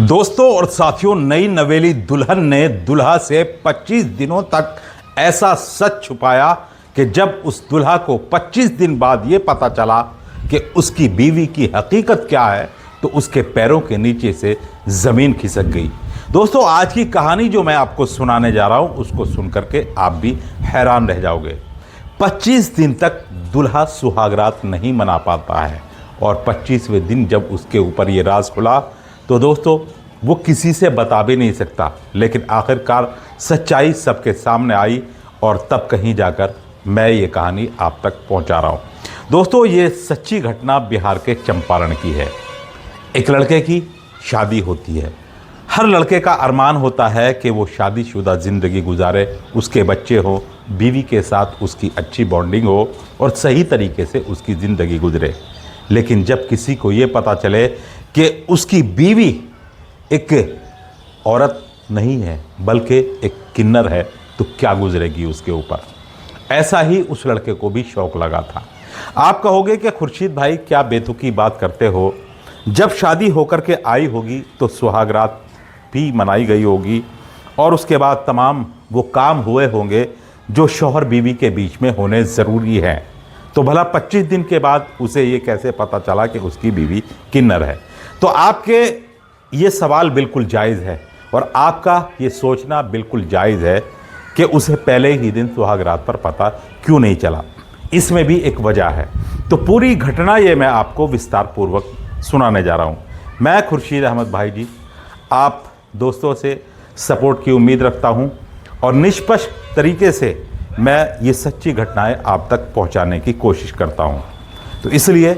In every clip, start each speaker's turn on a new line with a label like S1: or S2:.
S1: दोस्तों और साथियों, नई नवेली दुल्हन ने दूल्हा से 25 दिनों तक ऐसा सच छुपाया कि जब उस दूल्हा को 25 दिन बाद ये पता चला कि उसकी बीवी की हकीकत क्या है तो उसके पैरों के नीचे से ज़मीन खिसक गई। दोस्तों, आज की कहानी जो मैं आपको सुनाने जा रहा हूँ उसको सुन करके आप भी हैरान रह जाओगे। 25 दिन तक दूल्हा सुहागरात नहीं मना पाता है और 25वें दिन जब उसके ऊपर ये राज खुला तो दोस्तों वो किसी से बता भी नहीं सकता, लेकिन आखिरकार सच्चाई सबके सामने आई और तब कहीं जाकर मैं ये कहानी आप तक पहुंचा रहा हूं। दोस्तों, ये सच्ची घटना बिहार के चंपारण की है। एक लड़के की शादी होती है। हर लड़के का अरमान होता है कि वो शादीशुदा ज़िंदगी गुजारे, उसके बच्चे हो, बीवी के साथ उसकी अच्छी बॉन्डिंग हो और सही तरीके से उसकी ज़िंदगी गुजरे। लेकिन जब किसी को ये पता चले कि उसकी बीवी एक औरत नहीं है बल्कि एक किन्नर है तो क्या गुजरेगी उसके ऊपर। ऐसा ही उस लड़के को भी शौक लगा था। आप कहोगे कि खुर्शीद भाई क्या बेतुकी बात करते हो, जब शादी होकर के आई होगी तो सुहागरात भी मनाई गई होगी और उसके बाद तमाम वो काम हुए होंगे जो शौहर बीवी के बीच में होने ज़रूरी हैं, तो भला 25 दिन के बाद उसे ये कैसे पता चला कि उसकी बीवी किन्नर है। तो आपके ये सवाल बिल्कुल जायज़ है और आपका ये सोचना बिल्कुल जायज़ है कि उसे पहले ही दिन सुहागरात पर पता क्यों नहीं चला। इसमें भी एक वजह है। तो पूरी घटना ये मैं आपको विस्तार पूर्वक सुनाने जा रहा हूँ। मैं खुर्शीद अहमद भाई जी आप दोस्तों से सपोर्ट की उम्मीद रखता हूँ और निष्पक्ष तरीके से मैं ये सच्ची घटनाएं आप तक पहुंचाने की कोशिश करता हूं। तो इसलिए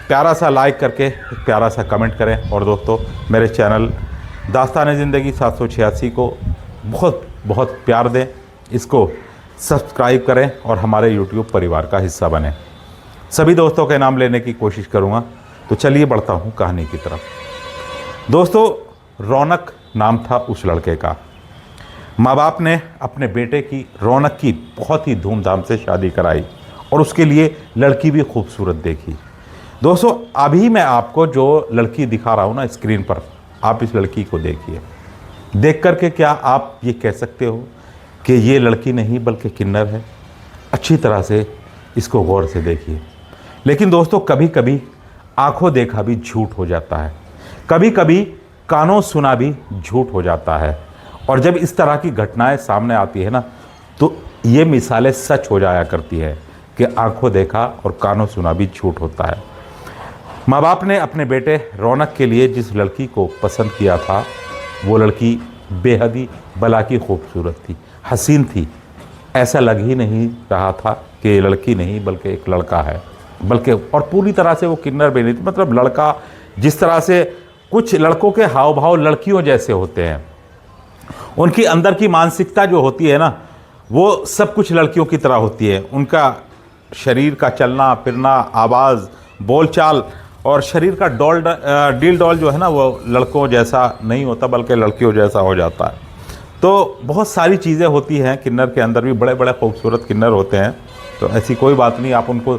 S1: प्यारा सा लाइक करके प्यारा सा कमेंट करें और दोस्तों मेरे चैनल दास्तान ज़िंदगी 786 को बहुत बहुत प्यार दें, इसको सब्सक्राइब करें और हमारे यूट्यूब परिवार का हिस्सा बनें। सभी दोस्तों के नाम लेने की कोशिश करूँगा। तो चलिए बढ़ता हूँ कहानी की तरफ। दोस्तों, रौनक नाम था उस लड़के का। माँ बाप ने अपने बेटे की रौनक की बहुत ही धूमधाम से शादी कराई और उसके लिए लड़की भी खूबसूरत देखी। दोस्तों, अभी मैं आपको जो लड़की दिखा रहा हूँ ना स्क्रीन पर, आप इस लड़की को देखिए। देख करके क्या आप ये कह सकते हो कि ये लड़की नहीं बल्कि किन्नर है? अच्छी तरह से इसको गौर से देखिए। लेकिन दोस्तों, कभी कभी आंखों देखा भी झूठ हो जाता है, कभी कभी कानों सुना भी झूठ हो जाता है। और जब इस तरह की घटनाएं सामने आती है ना तो ये मिसालें सच हो जाया करती है कि आंखों देखा और कानों सुना भी झूठ होता है। माँ बाप ने अपने बेटे रौनक के लिए जिस लड़की को पसंद किया था वो लड़की बेहद ही भला की खूबसूरत थी, हसीन थी। ऐसा लग ही नहीं रहा था कि ये लड़की नहीं बल्कि एक लड़का है, बल्कि और पूरी तरह से वो किन्नर भी नहीं थी। मतलब लड़का, जिस तरह से कुछ लड़कों के हाव भाव लड़कियों जैसे होते हैं, उनकी अंदर की मानसिकता जो होती है ना वो सब कुछ लड़कियों की तरह होती है। उनका शरीर का चलना फिरना, आवाज़, बोलचाल और शरीर का डील डॉल जो है ना वो लड़कों जैसा नहीं होता बल्कि लड़कियों जैसा हो जाता है। तो बहुत सारी चीज़ें होती हैं किन्नर के अंदर भी। बड़े बड़े खूबसूरत किन्नर होते हैं, तो ऐसी कोई बात नहीं, आप उनको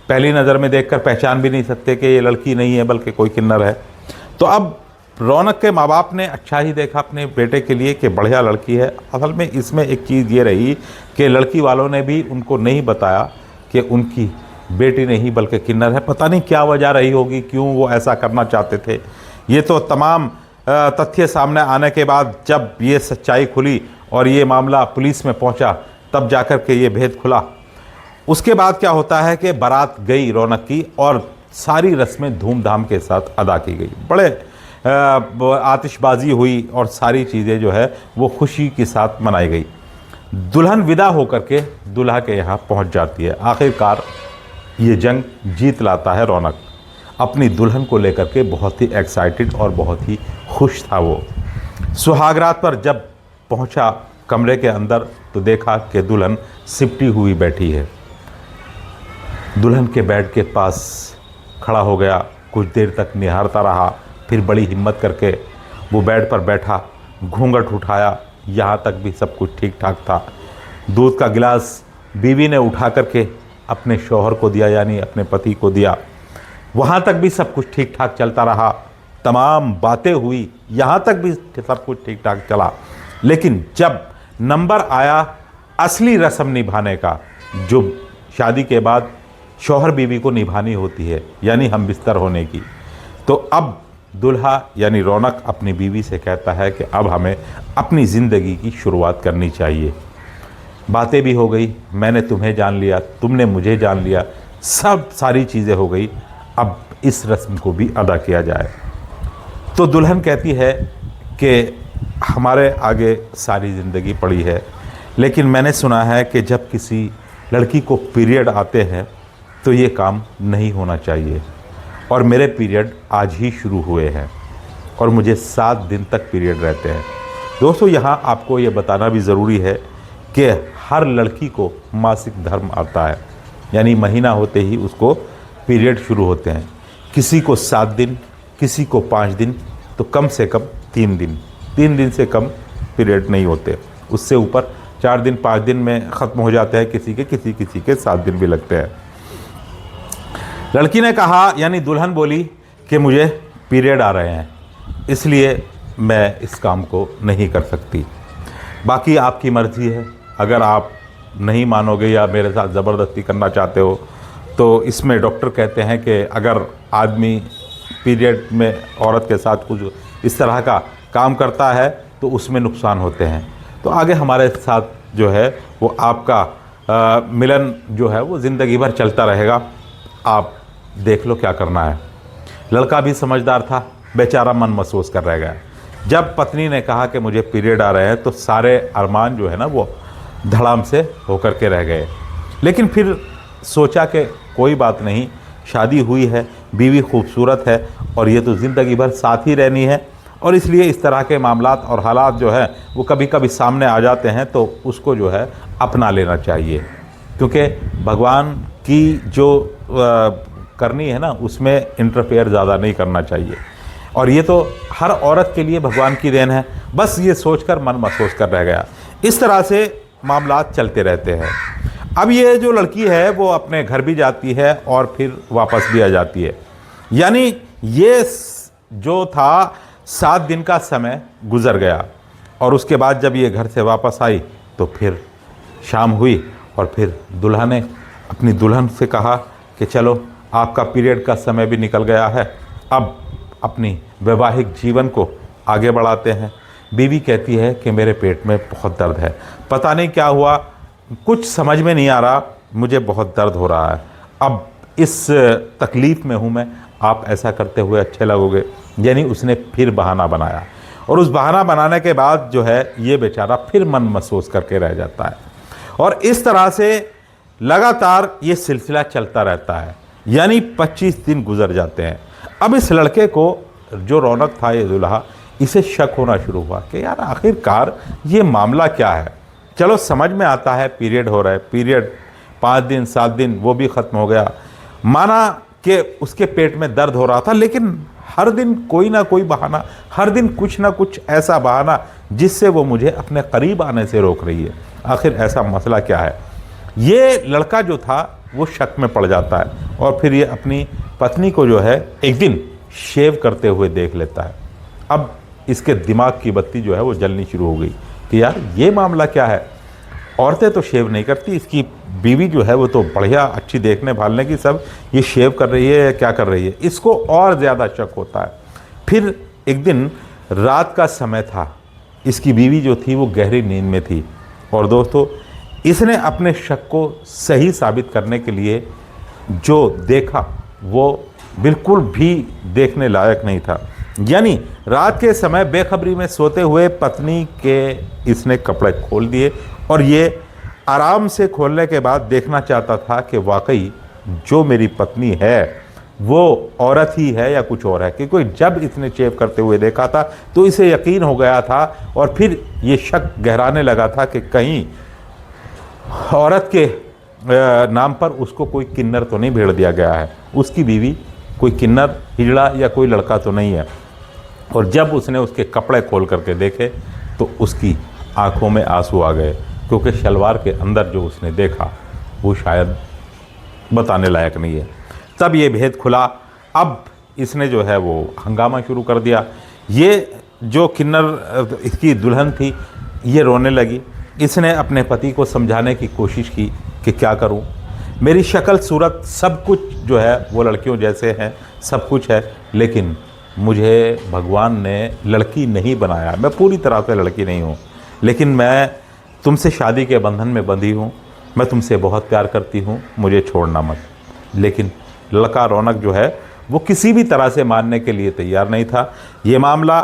S1: पहली नज़र में देखकर पहचान भी नहीं सकते कि ये लड़की नहीं है बल्कि कोई किन्नर है। तो अब रौनक के माँ बाप ने अच्छा ही देखा अपने बेटे के लिए कि बढ़िया लड़की है। असल में इसमें एक चीज़ ये रही कि लड़की वालों ने भी उनको नहीं बताया कि उनकी बेटी नहीं बल्कि किन्नर है। पता नहीं क्या वजह रही होगी, क्यों वो ऐसा करना चाहते थे। ये तो तमाम तथ्य सामने आने के बाद जब ये सच्चाई खुली और ये मामला पुलिस में पहुंचा तब जाकर के ये भेद खुला। उसके बाद क्या होता है कि बारात गई रौनक की और सारी रस्में धूमधाम के साथ अदा की गई। बड़े आतिशबाजी हुई और सारी चीज़ें जो है वो खुशी के साथ मनाई गई। दुल्हन विदा होकर के दूल्हा के यहाँ पहुँच जाती है। आखिरकार ये जंग जीत लाता है रौनक। अपनी दुल्हन को लेकर के बहुत ही एक्साइटेड और बहुत ही खुश था वो। सुहागरात पर जब पहुँचा कमरे के अंदर तो देखा कि दुल्हन सिमटी हुई बैठी है। दुल्हन के बेड के पास खड़ा हो गया, कुछ देर तक निहारता रहा, फिर बड़ी हिम्मत करके वो बेड पर बैठा, घूंघट उठाया। यहाँ तक भी सब कुछ ठीक ठाक था। दूध का गिलास बीवी ने उठा करके अपने शौहर को दिया, यानी अपने पति को दिया। वहाँ तक भी सब कुछ ठीक ठाक चलता रहा। तमाम बातें हुई, यहाँ तक भी सब कुछ ठीक ठाक चला। लेकिन जब नंबर आया असली रस्म निभाने का, जो शादी के बाद शौहर बीवी को निभानी होती है, यानी हम बिस्तर होने की, तो अब दुल्हा यानी रौनक अपनी बीवी से कहता है कि अब हमें अपनी ज़िंदगी की शुरुआत करनी चाहिए। बातें भी हो गई, मैंने तुम्हें जान लिया, तुमने मुझे जान लिया, सब सारी चीज़ें हो गई, अब इस रस्म को भी अदा किया जाए। तो दुल्हन कहती है कि हमारे आगे सारी ज़िंदगी पड़ी है, लेकिन मैंने सुना है कि जब किसी लड़की को पीरियड आते हैं तो ये काम नहीं होना चाहिए, और मेरे पीरियड आज ही शुरू हुए हैं और मुझे 7 दिन तक पीरियड रहते हैं। दोस्तों, यहाँ आपको ये बताना भी ज़रूरी है कि हर लड़की को मासिक धर्म आता है, यानी महीना होते ही उसको पीरियड शुरू होते हैं। किसी को 7 दिन, किसी को 5 दिन, तो कम से कम 3 दिन। 3 दिन से कम पीरियड नहीं होते, उससे ऊपर 4 दिन 5 दिन में ख़त्म हो जाते हैं किसी के 7 दिन भी लगते हैं। लड़की ने कहा, यानी दुल्हन बोली कि मुझे पीरियड आ रहे हैं, इसलिए मैं इस काम को नहीं कर सकती। बाकी आपकी मर्ज़ी है, अगर आप नहीं मानोगे या मेरे साथ ज़बरदस्ती करना चाहते हो तो इसमें डॉक्टर कहते हैं कि अगर आदमी पीरियड में औरत के साथ कुछ इस तरह का काम करता है तो उसमें नुकसान होते हैं। तो आगे हमारे साथ जो है वो आपका मिलन जो है वो ज़िंदगी भर चलता रहेगा, आप देख लो क्या करना है। लड़का भी समझदार था, बेचारा मन महसूस कर रह गया। जब पत्नी ने कहा कि मुझे पीरियड आ रहे हैं तो सारे अरमान जो है ना वो धड़ाम से होकर के रह गए। लेकिन फिर सोचा कि कोई बात नहीं, शादी हुई है, बीवी खूबसूरत है और ये तो ज़िंदगी भर साथ ही रहनी है, और इसलिए इस तरह के मामलात और हालात जो है वो कभी कभी सामने आ जाते हैं तो उसको जो है अपना लेना चाहिए, क्योंकि भगवान की जो करनी है ना उसमें इंटरफेयर ज़्यादा नहीं करना चाहिए। और ये तो हर औरत के लिए भगवान की देन है। बस ये सोचकर मन महसूस कर रह गया। इस तरह से मामलात चलते रहते हैं। अब ये जो लड़की है वो अपने घर भी जाती है और फिर वापस भी आ जाती है, यानी ये जो था 7 दिन का समय गुजर गया, और उसके बाद जब ये घर से वापस आई तो फिर शाम हुई और फिर दूल्हा ने अपनी दुल्हन से कहा कि चलो आपका पीरियड का समय भी निकल गया है, अब अपनी वैवाहिक जीवन को आगे बढ़ाते हैं। बीवी कहती है कि मेरे पेट में बहुत दर्द है, पता नहीं क्या हुआ, कुछ समझ में नहीं आ रहा, मुझे बहुत दर्द हो रहा है, अब इस तकलीफ़ में हूँ मैं, आप ऐसा करते हुए अच्छे लगोगे। यानी उसने फिर बहाना बनाया, और उस बहाना बनाने के बाद जो है ये बेचारा फिर मन महसूस करके रह जाता है, और इस तरह से लगातार ये सिलसिला चलता रहता है, यानी 25 दिन गुजर जाते हैं। अब इस लड़के को, जो रौनक था ये दूल्हा, इसे शक होना शुरू हुआ कि यार आखिरकार ये मामला क्या है। चलो समझ में आता है पीरियड हो रहा है, पीरियड 5 दिन 7 दिन वो भी ख़त्म हो गया, माना कि उसके पेट में दर्द हो रहा था, लेकिन हर दिन कोई ना कोई बहाना, हर दिन कुछ ना कुछ ऐसा बहाना जिससे वो मुझे अपने करीब आने से रोक रही है। आखिर ऐसा मसला क्या है। ये लड़का जो था वो शक में पड़ जाता है, और फिर ये अपनी पत्नी को जो है एक दिन शेव करते हुए देख लेता है। अब इसके दिमाग की बत्ती जो है वो जलनी शुरू हो गई कि यार ये मामला क्या है, औरतें तो शेव नहीं करती, इसकी बीवी जो है वो तो बढ़िया अच्छी देखने भालने की, सब ये शेव कर रही है या क्या कर रही है। इसको और ज़्यादा शक होता है। फिर एक दिन रात का समय था, इसकी बीवी जो थी वो गहरी नींद में थी, और दोस्तों इसने अपने शक को सही साबित करने के लिए जो देखा वो बिल्कुल भी देखने लायक नहीं था। यानी रात के समय बेखबरी में सोते हुए पत्नी के इसने कपड़े खोल दिए, और ये आराम से खोलने के बाद देखना चाहता था कि वाकई जो मेरी पत्नी है वो औरत ही है या कुछ और है, क्योंकि जब इसने शेव करते हुए देखा था तो इसे यकीन हो गया था, और फिर ये शक गहराने लगा था कि कहीं औरत के नाम पर उसको कोई किन्नर तो नहीं भेड़ दिया गया है, उसकी बीवी कोई किन्नर, हिजड़ा या कोई लड़का तो नहीं है। और जब उसने उसके कपड़े खोल करके देखे तो उसकी आंखों में आंसू आ गए, क्योंकि शलवार के अंदर जो उसने देखा वो शायद बताने लायक नहीं है। तब ये भेद खुला। अब इसने जो है वो हंगामा शुरू कर दिया। ये जो किन्नर इसकी दुल्हन थी ये रोने लगी। इसने अपने पति को समझाने की कोशिश की कि क्या करूं, मेरी शक्ल सूरत सब कुछ जो है वो लड़कियों जैसे हैं, सब कुछ है, लेकिन मुझे भगवान ने लड़की नहीं बनाया, मैं पूरी तरह से लड़की नहीं हूँ, लेकिन मैं तुमसे शादी के बंधन में बंधी हूँ, मैं तुमसे बहुत प्यार करती हूँ, मुझे छोड़ना मत। लेकिन लड़का रौनक जो है वो किसी भी तरह से मानने के लिए तैयार नहीं था। ये मामला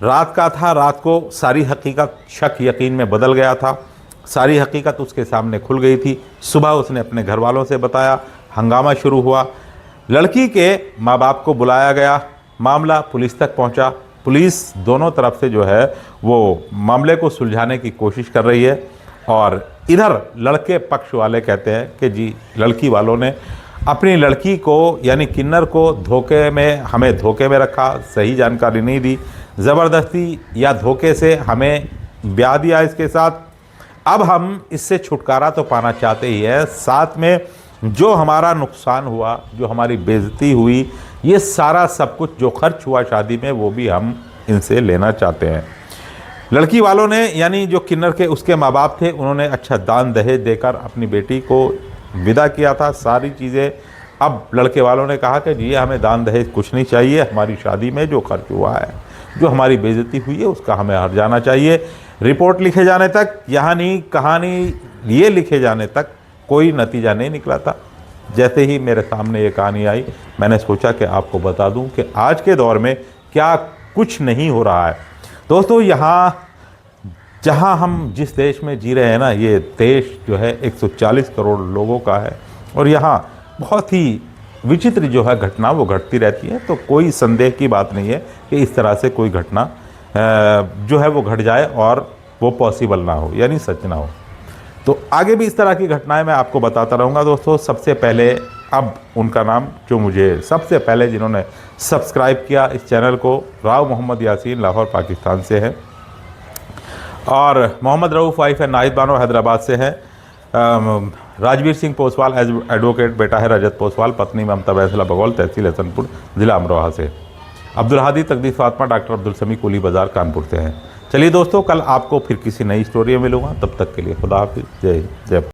S1: रात का था, रात को सारी हकीकत शक यकीन में बदल गया था, सारी हकीकत उसके सामने खुल गई थी। सुबह उसने अपने घर वालों से बताया, हंगामा शुरू हुआ, लड़की के माँ बाप को बुलाया गया, मामला पुलिस तक पहुंचा। पुलिस दोनों तरफ से जो है वो मामले को सुलझाने की कोशिश कर रही है, और इधर लड़के पक्ष वाले कहते हैं कि जी लड़की वालों ने अपनी लड़की को यानी किन्नर को धोखे में, हमें धोखे में रखा, सही जानकारी नहीं दी, ज़बरदस्ती या धोखे से हमें ब्याह दिया इसके साथ। अब हम इससे छुटकारा तो पाना चाहते ही है, साथ में जो हमारा नुकसान हुआ, जो हमारी बेइज्जती हुई, ये सारा सब कुछ जो खर्च हुआ शादी में वो भी हम इनसे लेना चाहते हैं। लड़की वालों ने यानी जो किन्नर के उसके माँ बाप थे उन्होंने अच्छा दान दहेज देकर अपनी बेटी को विदा किया था, सारी चीज़ें। अब लड़के वालों ने कहा कि जी हमें दान दहेज कुछ नहीं चाहिए, हमारी शादी में जो खर्च हुआ है, जो हमारी बेइज्जती हुई है उसका हमें हर्जाना जाना चाहिए। रिपोर्ट लिखे जाने तक, यहाँ कहानी ये लिखे जाने तक कोई नतीजा नहीं निकला था। जैसे ही मेरे सामने ये कहानी आई मैंने सोचा कि आपको बता दूं कि आज के दौर में क्या कुछ नहीं हो रहा है। दोस्तों यहाँ जहाँ हम जिस देश में जी रहे हैं ना, ये देश जो है 140 करोड़ लोगों का है, और यहाँ बहुत ही विचित्र जो है घटना वो घटती रहती है। तो कोई संदेह की बात नहीं है कि इस तरह से कोई घटना जो है वो घट जाए और वो पॉसिबल ना हो, यानी सच ना हो। तो आगे भी इस तरह की घटनाएं मैं आपको बताता रहूँगा दोस्तों। सबसे पहले अब उनका नाम जो मुझे सबसे पहले जिन्होंने सब्सक्राइब किया इस चैनल को, राव मोहम्मद यासीन लाहौर पाकिस्तान से हैं, और मोहम्मद रऊफ़ वाइफ है नाहिद बानो हैदराबाद से हैं, राजवीर सिंह पोसवाल एडवोकेट बेटा है रजत पोसवाल, पत्नी ममता बैसला बगौल तहसील हसनपुर ज़िला अमरोहा से, अब्दुल हादी तकदीस फातमा डॉक्टर अब्दुल समी कुली बाज़ार कानपुर से हैं। चलिए दोस्तों, कल आपको फिर किसी नई स्टोरी में मिलूँगा, तब तक के लिए खुदा हाफिज़, जय हिंद, जय।